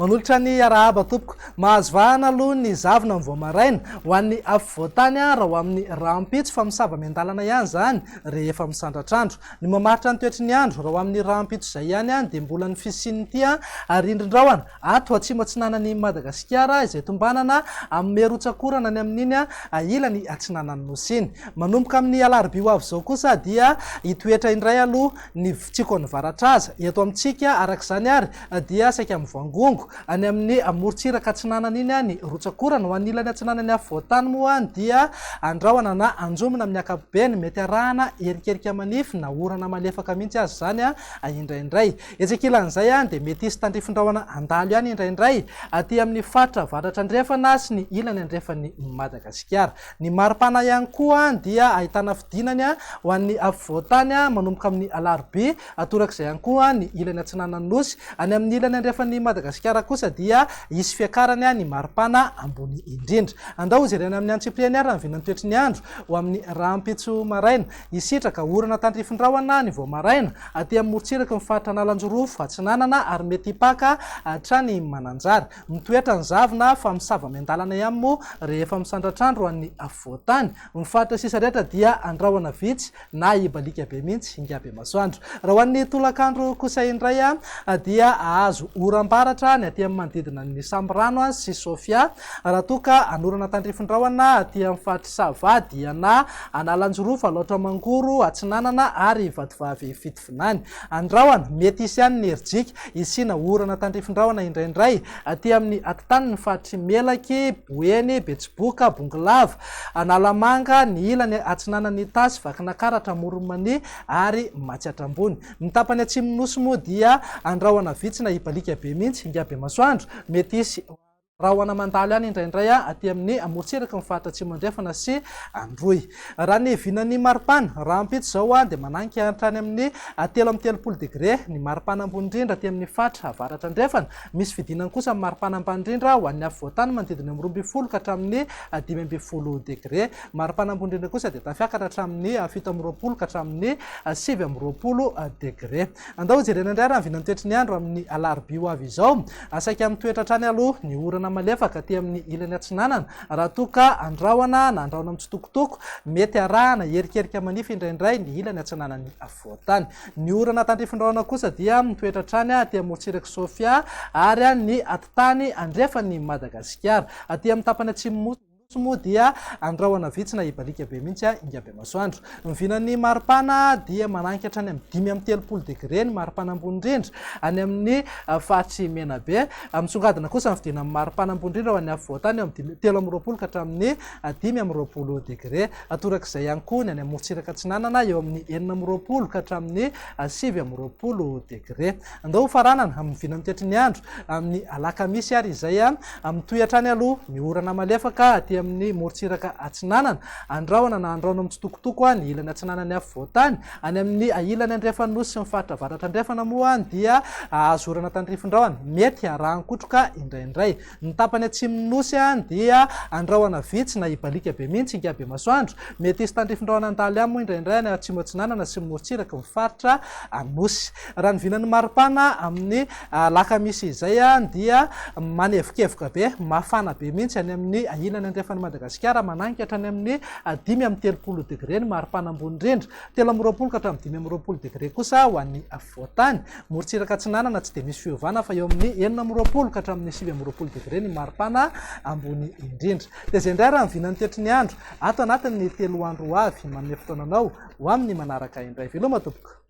manolotra ny arahaba tompoko mahazo vahana aloha ny zavona ny voamaraina ho an'ny afovoantany raha ho amin'ny rahampitso fa misava miandalana ihany zany rehefa misandratrandro ny mamaritra ny toetry ny andro raha ho amin'ny rahampitso izay ihany dia mbola ny fisiany ity ary indrindraoana ato atsimo atsinanany Madagasikara izay tombanana amin'ny merotsakorana ny amin'iny ilany atsinanany nosiny manomboka amin'ny alarobia ho avy izao kosa dia hitoetra indray aloha ny tsikony varatraza eto amintsika arak'izany ary dia saika amin'ny voangongo any amin'ny morontsiraka atsinanana iny ny rotsakorana ho an'ilany atsinanany afovoantany moa dia andrahoana na anjomina amin'ny ankapobeny mety arahana erikerika manify na orana malefaka mihitsy azy zany indraindray etsekilan'izay dia mety isy tandrifindrahoana andalo ihany indraindray aty amin'ny faritra varatra andrefana sy ny ilany andrefan'ny Madagasikara ny maripana ihany koa dia ahitana fidinany ho an'ny afovoantany manomboka amin'ny alarobia atorak'izay ihany koa ny ilany atsinanany nosy any amin'ny ilany andrefan'ny Madagasikara kosa dia isy fiakarany ny maripana ambony indrindra andao zerena amin'ny antsipriany ary ny vinany toetry ny andro ho amin'ny rahampitso maraina isitraka orana tandrifindrahoana ny voamaraina aty amin'ny morontsiraka mifaritra analanjorofo atsinanana ary mety hipaka hatrany mananjary mitoetra ny zavona fa misava miandalana ihany moa rehefa misandratrandro ho an'ny afovoantany mifaritra sisa rehetra dia andrahoana vitsy na ibalika be mihitsy ingabe masoandro raha ho an'ny tolakandro kosa indray dia ahazo oram-baratra ny aty amin'ny manodidina ny Sambrano sy Sofia raha toka anorana tandrifindrahoana aty amin'ny faritra Sava dia na analanjorofo aloatra mangoro atsinanana ary vadivavy fitovinany andrahoana mety isy ihany ny erijika isina orana tandrifindrahoana indraindray aty amin'ny atitany ny faritry Melaky Boeny Betsiboka Bongolava Analamanga ny ilany atsinanany Tasy Vakinakaratra Moronmany ary Matsiatrambony ny tapany atsimo nosy moa dia andrahoana vitsy na ibalika be mihitsy ingabe masoandro mety isy raha ho ana mandalo ihany indraindray aty amin'ny morontsiraka mifaritra atsimo andrefana sy Androy raha ny vinany maripana rahampitso zao dia mananika hatrany amin'ny 3 degré ny maripana ambony indrindra aty amin'ny faritra avaratra andrefana misy vidinany kosa amin'ny maripana ambany indrindra ho an'ny afovoantany manodidina amin'ny 12 ka hatramin'ny 15 degré maripana ambony indrindra kosa dia tafiakatra hatramin'ny 17 ka hatramin'ny 17 degré andao jerena indray raha ny vinany toetry ny andro amin'ny alarobia ho avy izao asaika amin'ny toetra hatrany aloha ny orana malefaka aty amin'ny ilany atsinanana raha toka andrahoana na andrahoana mitsitokotoko mety arahana erikerika manify indraindray ny ilany atsinanany afovoantany ny orana tandrifindrahoana kosa dia mitoetra hatrany aty amin'ny morontsiraka Sofia ary ny atitany andrefan'ny Madagasikara aty amin'ny tapany atsimo moa dia andrahoana vitsy na ibalika be mihitsy ingabe masoandro ny vinany maripana dia mananika hatrany amin'ny 5 degré ny maripana ambony indrindra any amin'ny faritry Menabe misongadina kosa ny vidina amin'ny maripana ambony indrindra ho an'ny afovoantany amin'ny 13 ka hatramin'ny 15 degré atorak'izay ihany koa ny any amin'ny morontsiraka atsinanana eo amin'ny 19 ka hatramin'ny 17 degré andao faranana amin'ny vinany toetry ny andro amin'ny alakamisy ary izay mitoy hatrany aloha ny orana malefaka aty amin'ny morontsiraka atsinanana andrahoana na andrahoana mitsitokotoko ny ilany atsinanany afovoantany any amin'ny ilany andrefana nosy sy ny faritra varatra andrefana moa dia azorana tandrifindrahoana mety arahankotroka indraindray ny tapany atsimo nosy dia andrahoana vitsy na ibalika be mihitsy ingabe masoandro mety isy tandrifindrahoana andalo ihany moa indraindray ny atsimo atsinanana sy morontsiraka ny faritra anosy raha ny vinany maripana amin'ny lakamisy izay dia manevikevoka be mafana be mihitsy any amin'ny ilany andrefana Madagasikara mananika hatrany amin'ny 5 degré ny maripana ambony indrindra 13 ka hatramin'ny 15 degré kosa ho an'ny afovoantany morontsiraka atsinanana tsy dia misy fiovana fa eo amin'ny 14 ka hatramin'ny 17 degré ny maripana ambony indrindra dia zay indray raha ny vinany toetry ny andro ato anatin'ny 3 andro ho avy manome fotoananao ho amin'ny manaraka indray veloma tompoko.